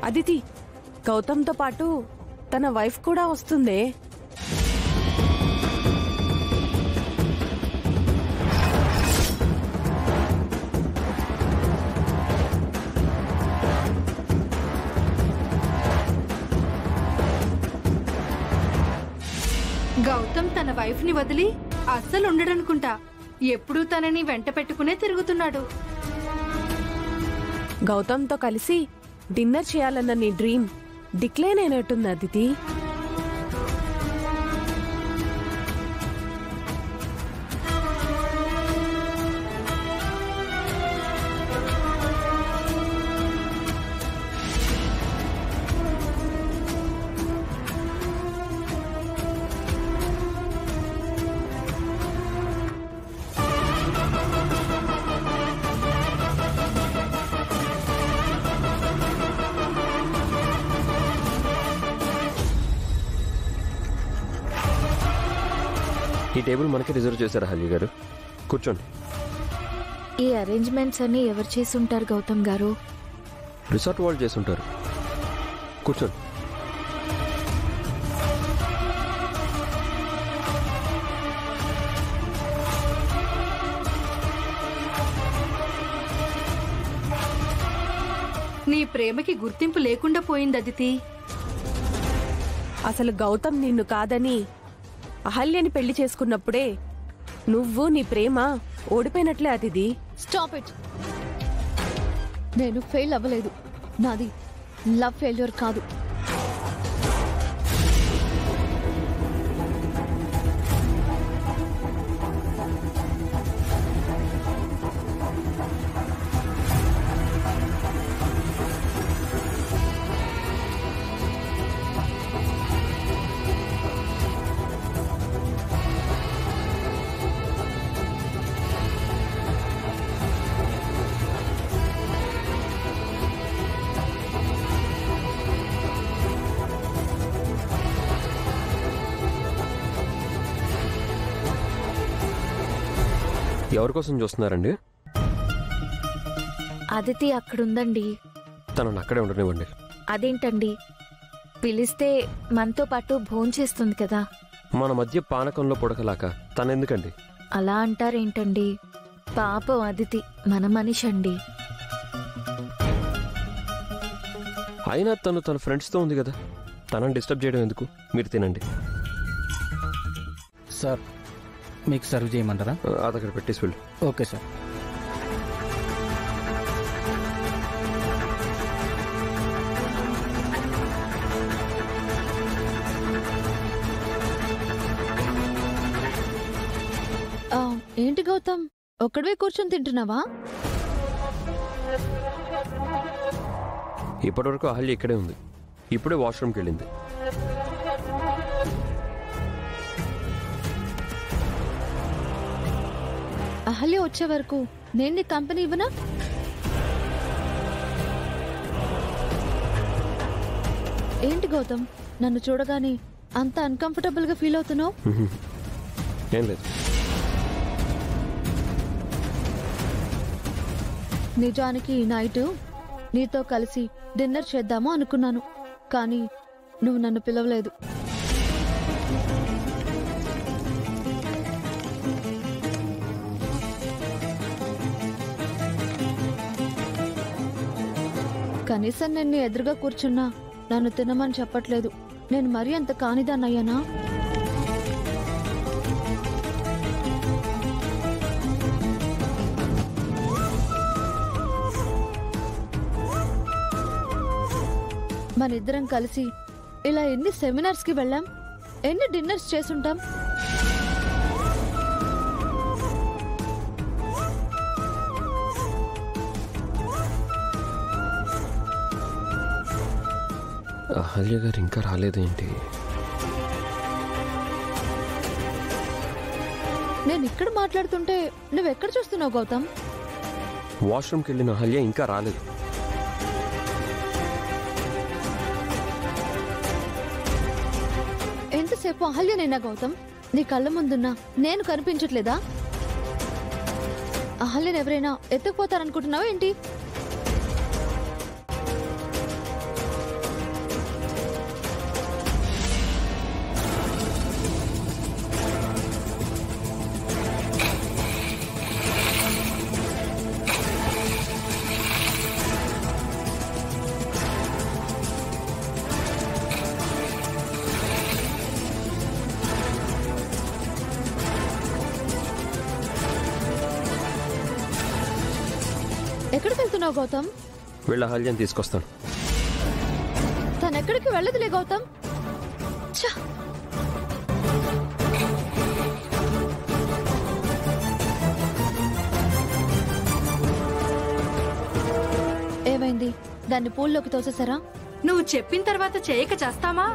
అదితి, గౌతమ్తో పాటు తన వైఫ్ కూడా వస్తుందే. గౌతమ్ తన వైఫ్ ని వదిలి అస్సలు ఉండడనుకుంటా. ఎప్పుడూ తనని వెంట పెట్టుకునే తిరుగుతున్నాడు. గౌతమ్తో కలిసి డిన్నర్ చేయాలన్న నీ డ్రీమ్ డిక్లైన్ అయినట్టుంది అదితి. ఈ టేబుల్ మనకి రిజర్వ్ చేశారు అహల్య గారు, కూర్చోండి. ఈ అరేంజ్మెంట్స్ అన్ని ఎవరు చేసి ఉంటారు గౌతమ్ గారు? రిసార్ట్ వాళ్ళు చేసి ఉంటారు, కూర్చోండి. నీ ప్రేమకి గుర్తింపు లేకుండా పోయింది అదితి. అసలు గౌతమ్ నిన్ను కాదని అహల్యని పెళ్లి చేసుకున్నప్పుడే నువ్వు నీ ప్రేమ ఓడిపోయినట్లే అదితి. Stop it. నేను ఫెయిల్ అవ్వలేదు. నాది లవ్ ఫెయిల్యూర్ కాదు. ఎవరి కోసం చూస్తున్నారండి? అదితి అక్కడుందండి. తనను అక్కడే ఉండనివ్వండి. అదేంటండి, పిలిస్తే మనతో పాటు భోంచేస్తుంది కదా. మన మధ్య పానకంలో పొడకలాక తనెందుకండి? అలా అంటారేంటండి? పాపం అదితి మన మనిషి అండి. అయినా తను తన ఫ్రెండ్స్తో ఉంది కదా, తనని డిస్టర్బ్ చేయడం ఎందుకు? మీరు తినండి. సార్, మీకు సర్వ్ చేయమంటారా? అదక్కడ పెట్టేసి వెళ్ళు. Okay sir. ఏంటి గౌతమ్, ఒక్కడివే కూర్చొని తింటున్నావా? ఇప్పటివరకు అహల్య ఇక్కడే ఉంది, ఇప్పుడే వాష్రూమ్కి వెళ్ళింది. అహల్య వచ్చే వరకు నేను నీ కంపెనీ ఇవ్వనా? ఏంటి గౌతమ్, నన్ను చూడగానే అంత అన్కంఫర్టబుల్ గా ఫీల్ అవుతున్నావు? ఏం లేదు. నిజానికి ఈ నైట్ నీతో కలిసి డిన్నర్ చేద్దాము అనుకున్నాను, కానీ నువ్వు నన్ను పిలవలేదు. కనీసం నేను ఎదురుగా కూర్చున్నా నన్ను తినమని చెప్పట్లేదు. నేను మరీ అంత కానిదాన్నయ్యానా? మనిద్దరం కలిసి ఇలా ఎన్ని సెమినార్స్కి వెళ్ళాం, ఎన్ని డిన్నర్స్ చేసుంటాం. అహల్య గారు ఇంకా రాలేదేంటి? నేను ఇక్కడ మాట్లాడుతుంటే నువ్వెక్కడ చూస్తున్నావు గౌతమ్? వాష్రూమ్కి వెళ్ళిన అహల్య ఇంకా రాలేదు. ఎంతసేపు అహల్యనైనా గౌతమ్? నీ కళ్ళ ముందున్నా నేను కనిపించట్లేదా? అహల్యను ఎవరైనా ఎత్తుకుపోతారనుకుంటున్నావా ఏంటి? వెళ్తున్నావు గౌతమ్? వెళ్ళి అహల్యని తీసుకొస్తాను. తనెక్కడికి వెళ్ళదులే గౌతమ్. ఛ! ఏమైంది? దాన్ని పూల్లోకి తోసేసారా? నువ్వు చెప్పిన తర్వాత చేయక చేస్తామా?